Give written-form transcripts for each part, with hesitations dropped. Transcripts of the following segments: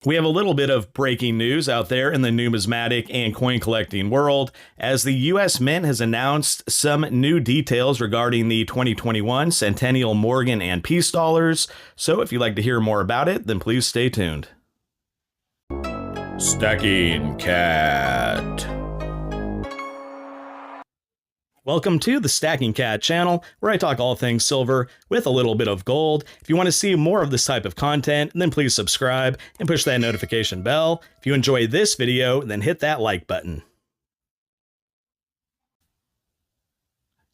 We have a little bit of breaking news out there in the numismatic and coin collecting world, as the U.S. Mint has announced some new details regarding the 2021 Centennial Morgan and Peace dollars. So if you'd like to hear more about it, then please stay tuned. Stacking Kat. Welcome to the Stacking Kat channel, where I talk all things silver with a little bit of gold. If you want to see more of this type of content, then please subscribe and push that notification bell. If you enjoy this video, then hit that like button.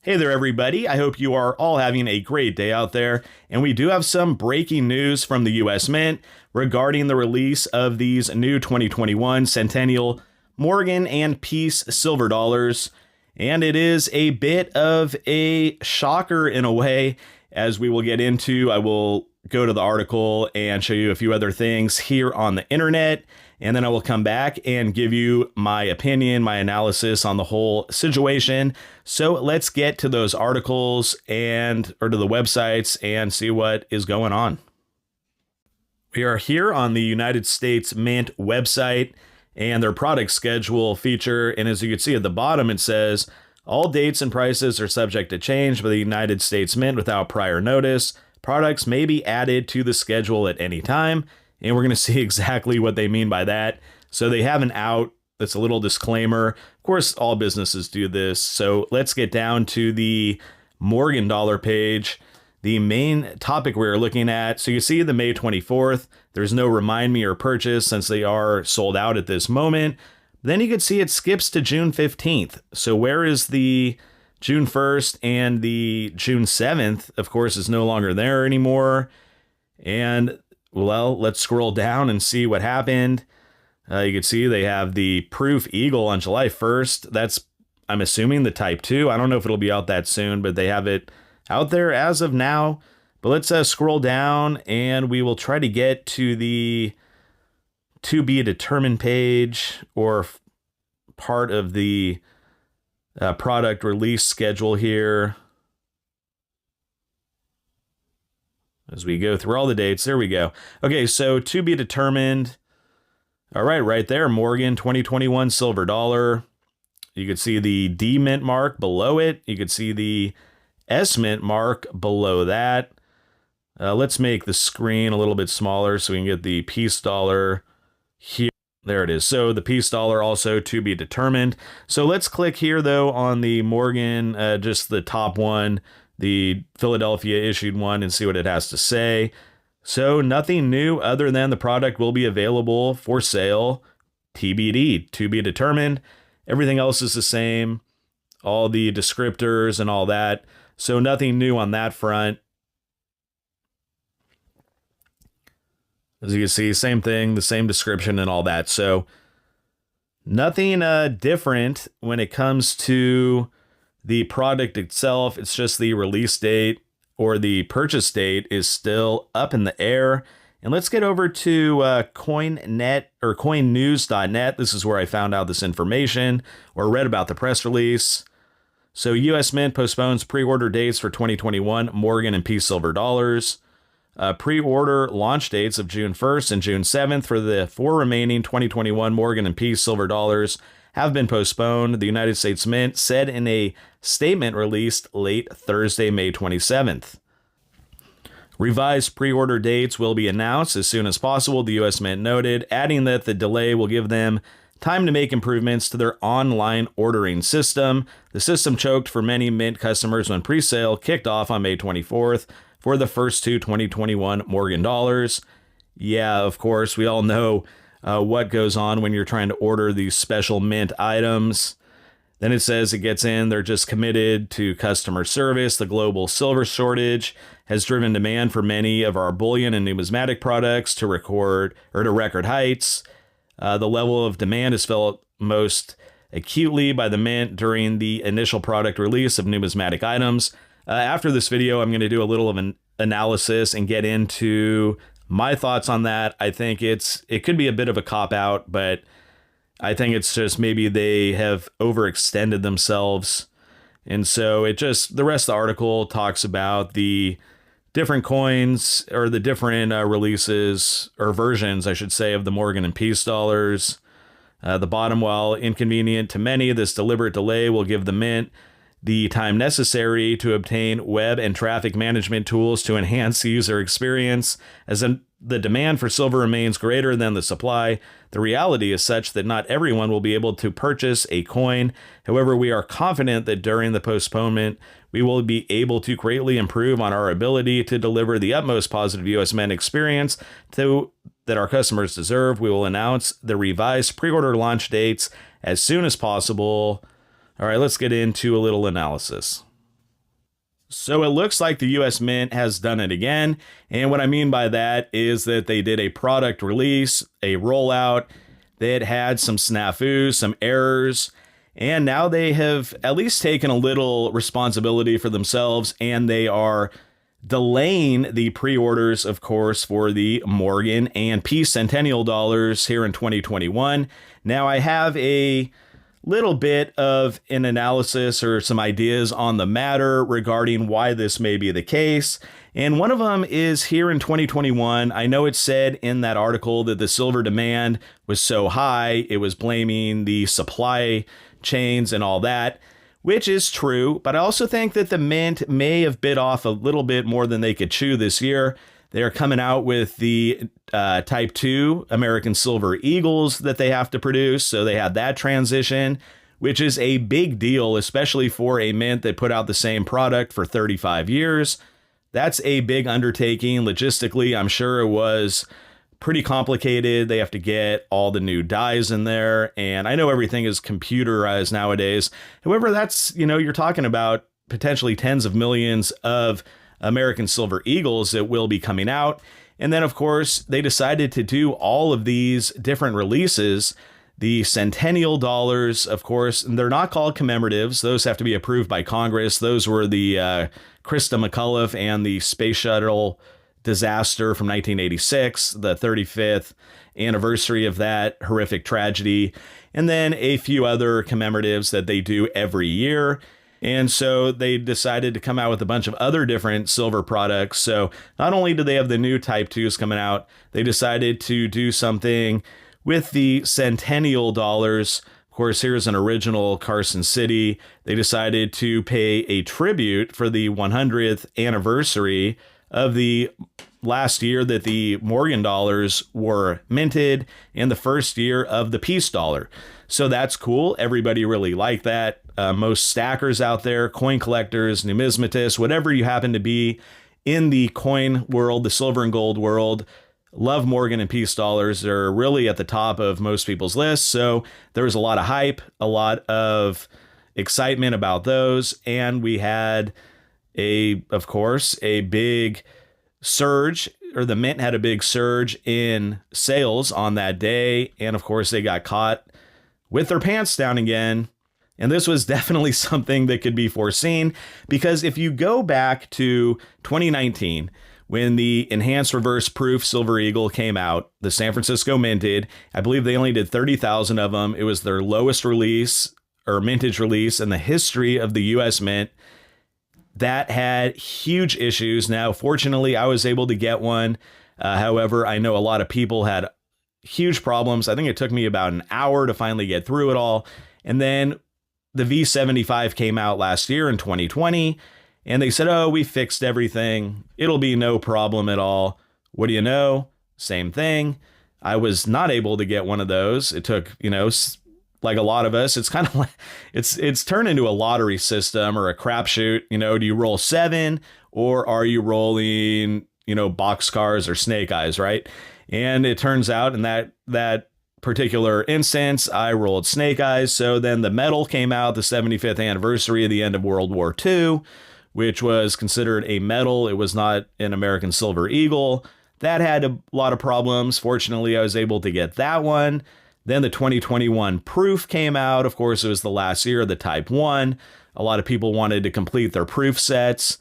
Hey there, everybody. I hope you are all having a great day out there. And we do have some breaking news from the U.S. Mint regarding the release of these new 2021 Centennial Morgan and Peace silver dollars. And it is a bit of a shocker in a way, as we will get into. I will go to the article and show you a few other things here on the internet. And then I will come back and give you my opinion, my analysis on the whole situation. So let's get to those articles or to the websites and see what is going on. We are here on the United States Mint website and their product schedule feature. And as you can see at the bottom, it says all dates and prices are subject to change by the United States Mint without prior notice. Products may be added to the schedule at any time. And we're going to see exactly what they mean by that. So they have an out. That's a little disclaimer. Of course, all businesses do this. So let's get down to the Morgan dollar page. The main topic we're looking at. So you see the May 24th. There's no remind me or purchase since they are sold out at this moment. Then you can see it skips to June 15th. So where is the June 1st and the June 7th? Of course, is no longer there anymore. And well, let's scroll down and see what happened. You can see they have the Proof Eagle on July 1st. That's, I'm assuming, the Type 2. I don't know if it'll be out that soon, but they have it out there as of now. But let's scroll down and we will try to get to the to be determined page, or part of the product release schedule here. As we go through all the dates, there we go. Okay, so to be determined. All right there, Morgan 2021 silver dollar. You could see the D Mint mark below it. You could see the S Mint mark below that. Let's make the screen a little bit smaller so we can get the Peace dollar here. There it is. So the Peace dollar also to be determined. So let's click here, though, on the Morgan, just the top one, the Philadelphia issued one, and see what it has to say. So nothing new other than the product will be available for sale, TBD, to be determined. Everything else is the same, all the descriptors and all that. So nothing new on that front. As you can see, same thing, the same description and all that. So nothing different when it comes to the product itself. It's just the release date or the purchase date is still up in the air. And let's get over to CoinNet or CoinNews.net. This is where I found out this information or read about the press release. So U.S. Mint postpones pre-order dates for 2021 Morgan and Peace silver dollars. Pre-order launch dates of June 1st and June 7th for the 4 remaining 2021 Morgan and Peace silver dollars have been postponed, the United States Mint said in a statement released late Thursday, May 27th. Revised pre-order dates will be announced as soon as possible, the U.S. Mint noted, adding that the delay will give them time to make improvements to their online ordering system. The system choked for many Mint customers when pre-sale kicked off on May 24th for the first two 2021 Morgan dollars. Yeah, of course, we all know what goes on when you're trying to order these special Mint items. Then it says it gets in, they're just committed to customer service. The global silver shortage has driven demand for many of our bullion and numismatic products to record to record heights. The level of demand is felt most acutely by the Mint during the initial product release of numismatic items. After this video, I'm going to do a little of an analysis and get into my thoughts on that. I think it could be a bit of a cop-out, but I think it's just maybe they have overextended themselves. And so the rest of the article talks about the different coins, or the different releases or versions, I should say, of the Morgan and Peace dollars. The bottom, while inconvenient to many, this deliberate delay will give the mint the time necessary to obtain web and traffic management tools to enhance the user experience. The demand for silver remains greater than the supply, the reality is such that not everyone will be able to purchase a coin. However, we are confident that during the postponement, we will be able to greatly improve on our ability to deliver the utmost positive U.S. Mint experience that our customers deserve. We will announce the revised pre-order launch dates as soon as possible. All right, let's get into a little analysis. So it looks like the US Mint has done it again. And what I mean by that is that they did a product release, a rollout that had some snafus, some errors, and now they have at least taken a little responsibility for themselves, and they are delaying the pre-orders, of course, for the Morgan and Peace Centennial Dollars here in 2021. Now, I have a little bit of an analysis or some ideas on the matter regarding why this may be the case. And one of them is here in 2021. I know it said in that article that the silver demand was so high, it was blaming the supply chains and all that, which is true. But I also think that the mint may have bit off a little bit more than they could chew this year. They're coming out with the Type 2 American Silver Eagles that they have to produce. So they had that transition, which is a big deal, especially for a mint that put out the same product for 35 years. That's a big undertaking. Logistically, I'm sure it was pretty complicated. They have to get all the new dies in there. And I know everything is computerized nowadays. However, that's, you're talking about potentially tens of millions of American Silver Eagles that will be coming out. And then, of course, they decided to do all of these different releases. The Centennial Dollars, of course, and they're not called commemoratives. Those have to be approved by Congress. Those were the Krista McAuliffe and the Space Shuttle disaster from 1986, the 35th anniversary of that horrific tragedy, and then a few other commemoratives that they do every year. And so they decided to come out with a bunch of other different silver products. So not only do they have the new Type 2s coming out, they decided to do something with the Centennial Dollars. Of course, here's an original Carson City. They decided to pay a tribute for the 100th anniversary of the last year that the Morgan dollars were minted and the first year of the Peace dollar. So that's cool. Everybody really liked that. Most stackers out there, coin collectors, numismatists, whatever you happen to be in the coin world, the silver and gold world, love Morgan and Peace dollars. They're really at the top of most people's lists. So there was a lot of hype, a lot of excitement about those. And we had of course, a big surge, or the mint had a big surge in sales on that day. And of course, they got caught with their pants down again. And this was definitely something that could be foreseen, because if you go back to 2019, when the enhanced reverse proof Silver Eagle came out, the San Francisco minted, I believe they only did 30,000 of them. It was their lowest release or mintage release in the history of the US Mint. That had huge issues. Now, fortunately, I was able to get one. However, I know a lot of people had huge problems. I think it took me about an hour to finally get through it all. And then the V75 came out last year in 2020, and they said, oh, we fixed everything. It'll be no problem at all. What do you know? Same thing. I was not able to get one of those. It took, like a lot of us, it's kind of like it's turned into a lottery system or a crapshoot. Do you roll 7 or are you rolling, boxcars or snake eyes, right? And it turns out in that particular instance, I rolled snake eyes. So then the medal came out, the 75th anniversary of the end of World War II, which was considered a medal. It was not an American Silver Eagle. That had a lot of problems. Fortunately, I was able to get that one. Then the 2021 proof came out. Of course, it was the last year of the Type 1. A lot of people wanted to complete their proof sets.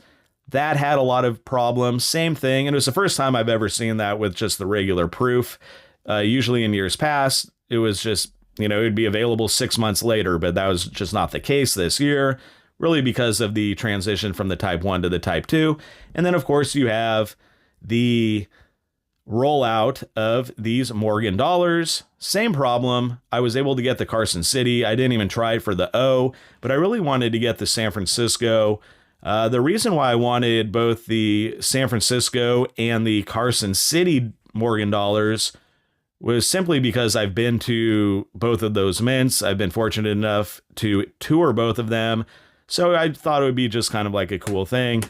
That had a lot of problems. Same thing. And it was the first time I've ever seen that with just the regular proof. Usually in years past, it was just, it would be available 6 months later, but that was just not the case this year. really because of the transition from the Type 1 to the Type 2. And then, of course, you have the rollout of these Morgan dollars. Same problem. I was able to get the Carson City. I didn't even try for the O, but I really wanted to get the San Francisco. The reason why I wanted both the San Francisco and the Carson City Morgan dollars was simply because I've been to both of those mints. I've been fortunate enough to tour both of them. So I thought it would be just kind of like a cool thing,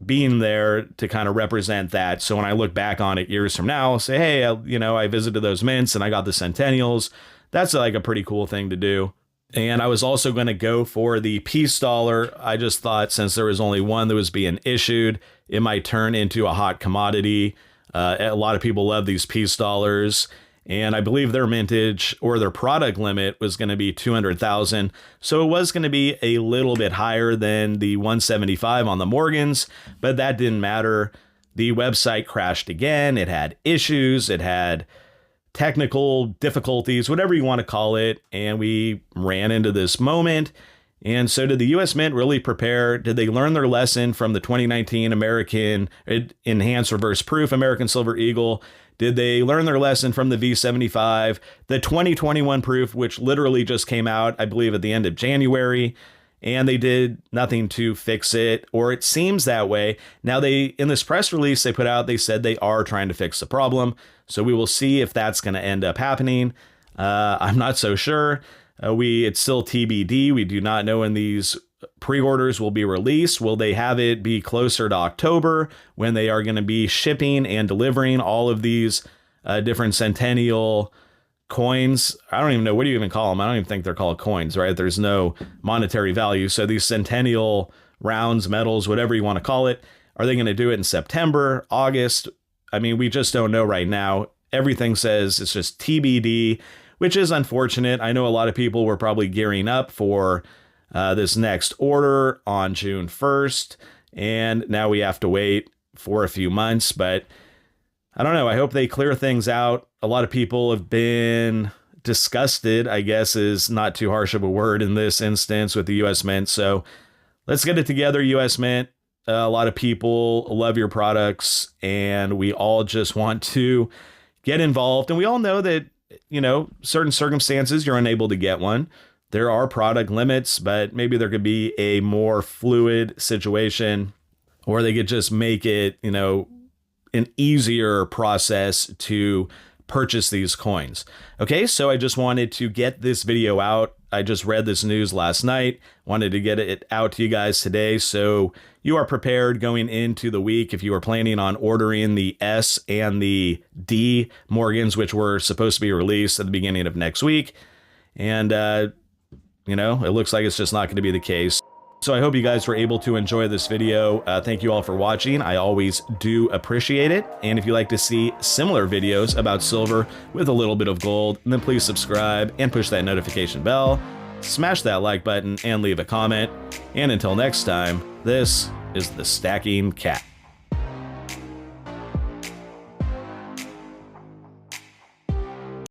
being there to kind of represent that. So when I look back on it years from now, I'll say, hey, I visited those mints and I got the Centennials. That's like a pretty cool thing to do. And I was also going to go for the peace dollar. I just thought since there was only one that was being issued, it might turn into a hot commodity. A lot of people love these peace dollars. And I believe their mintage or their product limit was going to be 200,000. So it was going to be a little bit higher than the 175 on the Morgans, but that didn't matter. The website crashed again. It had issues. It had technical difficulties, whatever you want to call it. And we ran into this moment. And so did the U.S. Mint really prepare? Did they learn their lesson from the 2019 American Enhanced Reverse Proof American Silver Eagle? Did they learn their lesson from the V75, the 2021 proof, which literally just came out, I believe, at the end of January, and they did nothing to fix it, or it seems that way. Now, in this press release they put out, they said they are trying to fix the problem. So we will see if that's going to end up happening. I'm not so sure. It's still TBD. We do not know when these pre-orders will be released. Will they have it be closer to October when they are going to be shipping and delivering all of these different Centennial coins? I don't even know. What do you even call them? I don't even think they're called coins, right? There's no monetary value. So these Centennial rounds, medals, whatever you want to call it, are they going to do it in September, August? I mean, we just don't know right now. Everything says it's just TBD, which is unfortunate. I know a lot of people were probably gearing up for this next order on June 1st, and now we have to wait for a few months, but I don't know. I hope they clear things out. A lot of people have been disgusted, I guess is not too harsh of a word in this instance, with the U.S. Mint. So let's get it together, U.S. Mint. A lot of people love your products, and we all just want to get involved. And we all know that, certain circumstances you're unable to get one. There are product limits, but maybe there could be a more fluid situation, or they could just make it, an easier process to purchase these coins. Okay, so I just wanted to get this video out. I just read this news last night, wanted to get it out to you guys today, so you are prepared going into the week if you are planning on ordering the S and the D Morgans, which were supposed to be released at the beginning of next week. And, it looks like it's just not going to be the case. So I hope you guys were able to enjoy this video. Thank you all for watching. I always do appreciate it. And if you like to see similar videos about silver with a little bit of gold, then please subscribe and push that notification bell. Smash that like button and leave a comment. And until next time, this is the Stacking Cat.